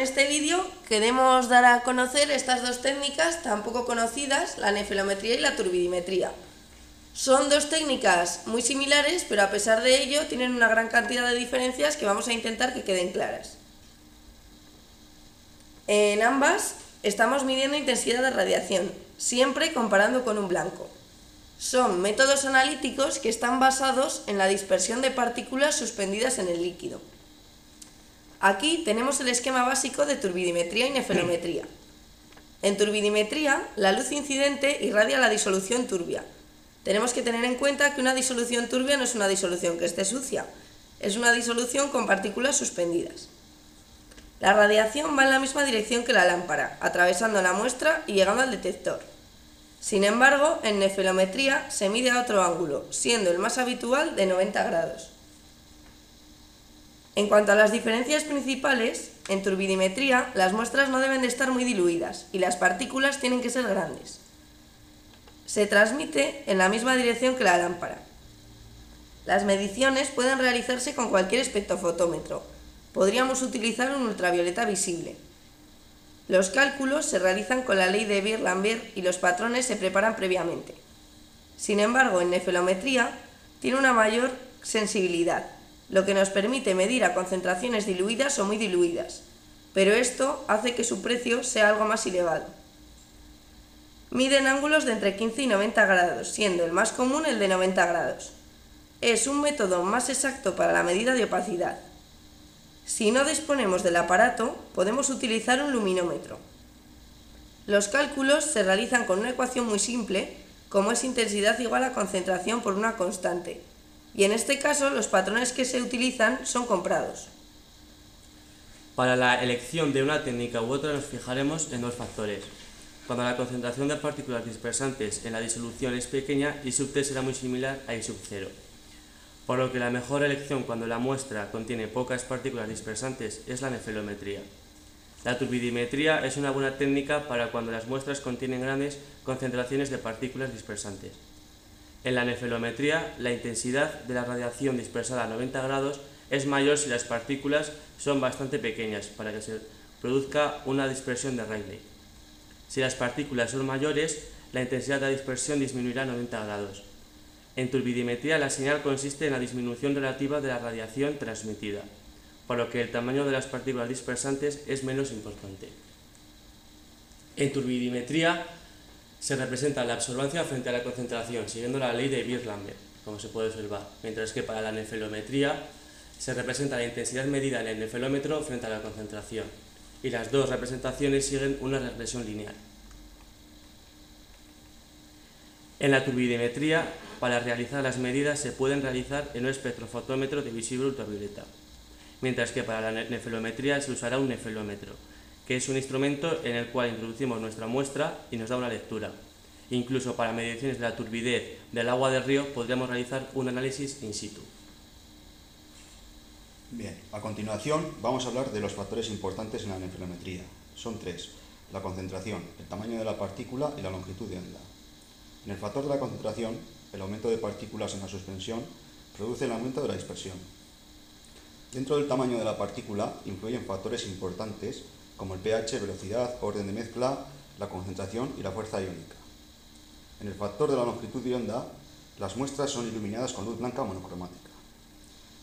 En este vídeo queremos dar a conocer estas dos técnicas tan poco conocidas, la nefelometría y la turbidimetría. Son dos técnicas muy similares, pero a pesar de ello tienen una gran cantidad de diferencias que vamos a intentar que queden claras. En ambas estamos midiendo intensidad de radiación, siempre comparando con un blanco. Son métodos analíticos que están basados en la dispersión de partículas suspendidas en el líquido. Aquí tenemos el esquema básico de turbidimetría y nefelometría. En turbidimetría, la luz incidente irradia la disolución turbia. Tenemos que tener en cuenta que una disolución turbia no es una disolución que esté sucia, es una disolución con partículas suspendidas. La radiación va en la misma dirección que la lámpara, atravesando la muestra y llegando al detector. Sin embargo, en nefelometría se mide a otro ángulo, siendo el más habitual de 90 grados. En cuanto a las diferencias principales, en turbidimetría las muestras no deben de estar muy diluidas y las partículas tienen que ser grandes. Se transmite en la misma dirección que la lámpara. Las mediciones pueden realizarse con cualquier espectrofotómetro. Podríamos utilizar un ultravioleta visible. Los cálculos se realizan con la ley de Beer-Lambert y los patrones se preparan previamente. Sin embargo, en nefelometría tiene una mayor sensibilidad, lo que nos permite medir a concentraciones diluidas o muy diluidas, pero esto hace que su precio sea algo más elevado. Miden ángulos de entre 15 y 90 grados, siendo el más común el de 90 grados. Es un método más exacto para la medida de opacidad. Si no disponemos del aparato, podemos utilizar un luminómetro. Los cálculos se realizan con una ecuación muy simple, como es intensidad igual a concentración por una constante, y en este caso los patrones que se utilizan son comprados. Para la elección de una técnica u otra nos fijaremos en dos factores. Cuando la concentración de partículas dispersantes en la disolución es pequeña, I sub t será muy similar a I sub 0. Por lo que la mejor elección cuando la muestra contiene pocas partículas dispersantes es la nefelometría. La turbidimetría es una buena técnica para cuando las muestras contienen grandes concentraciones de partículas dispersantes. En la nefelometría, la intensidad de la radiación dispersada a 90 grados es mayor si las partículas son bastante pequeñas para que se produzca una dispersión de Rayleigh. Si las partículas son mayores, la intensidad de la dispersión disminuirá a 90 grados. En turbidimetría, la señal consiste en la disminución relativa de la radiación transmitida, por lo que el tamaño de las partículas dispersantes es menos importante. En turbidimetría se representa la absorbancia frente a la concentración, siguiendo la ley de Beer-Lambert, como se puede observar, mientras que para la nefelometría se representa la intensidad medida en el nefelómetro frente a la concentración, y las dos representaciones siguen una regresión lineal. En la turbidimetría, para realizar las medidas se pueden realizar en un espectrofotómetro de visible ultravioleta, mientras que para la nefelometría se usará un nefelómetro, que es un instrumento en el cual introducimos nuestra muestra y nos da una lectura. Incluso para mediciones de la turbidez del agua del río podríamos realizar un análisis in situ. Bien, a continuación vamos a hablar de los factores importantes en la nefelometría. Son tres: la concentración, el tamaño de la partícula y la longitud de onda. En el factor de la concentración, el aumento de partículas en la suspensión produce el aumento de la dispersión. Dentro del tamaño de la partícula influyen factores importantes como el pH, velocidad, orden de mezcla, la concentración y la fuerza iónica. En el factor de la longitud de onda, las muestras son iluminadas con luz blanca monocromática.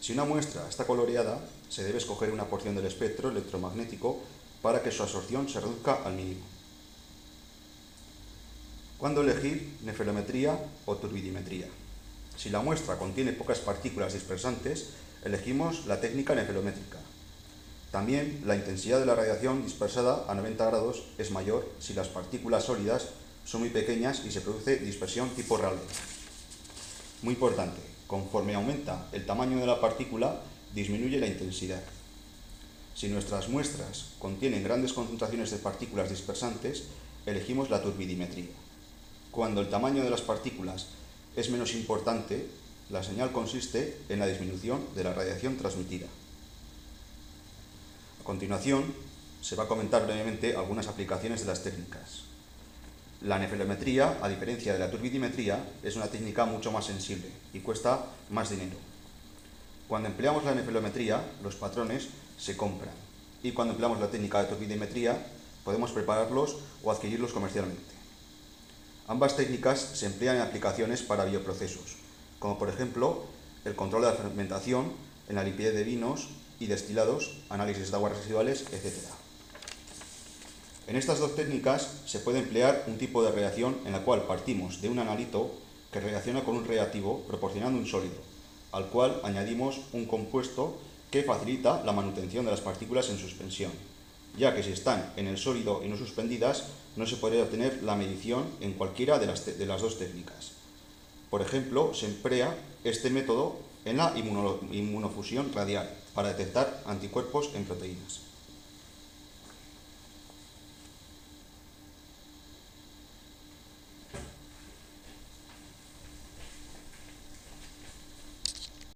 Si una muestra está coloreada, se debe escoger una porción del espectro electromagnético para que su absorción se reduzca al mínimo. ¿Cuándo elegir nefelometría o turbidimetría? Si la muestra contiene pocas partículas dispersantes, elegimos la técnica nefelométrica. También la intensidad de la radiación dispersada a 90 grados es mayor si las partículas sólidas son muy pequeñas y se produce dispersión tipo Rayleigh. Muy importante, conforme aumenta el tamaño de la partícula, disminuye la intensidad. Si nuestras muestras contienen grandes concentraciones de partículas dispersantes, elegimos la turbidimetría. Cuando el tamaño de las partículas es menos importante, la señal consiste en la disminución de la radiación transmitida. A continuación, se va a comentar brevemente algunas aplicaciones de las técnicas. La nefelometría, a diferencia de la turbidimetría, es una técnica mucho más sensible y cuesta más dinero. Cuando empleamos la nefelometría, los patrones se compran. y cuando empleamos la técnica de turbidimetría podemos prepararlos o adquirirlos comercialmente. Ambas técnicas se emplean en aplicaciones para bioprocesos, como por ejemplo el control de la fermentación, en la limpidez de vinos y destilados, análisis de aguas residuales, etc. En estas dos técnicas se puede emplear un tipo de reacción en la cual partimos de un analito que reacciona con un reactivo proporcionando un sólido, al cual añadimos un compuesto que facilita la manutención de las partículas en suspensión, ya que si están en el sólido y no suspendidas, no se podría obtener la medición en cualquiera de las dos técnicas. Por ejemplo, se emplea este método en la inmunofusión radial para detectar anticuerpos en proteínas.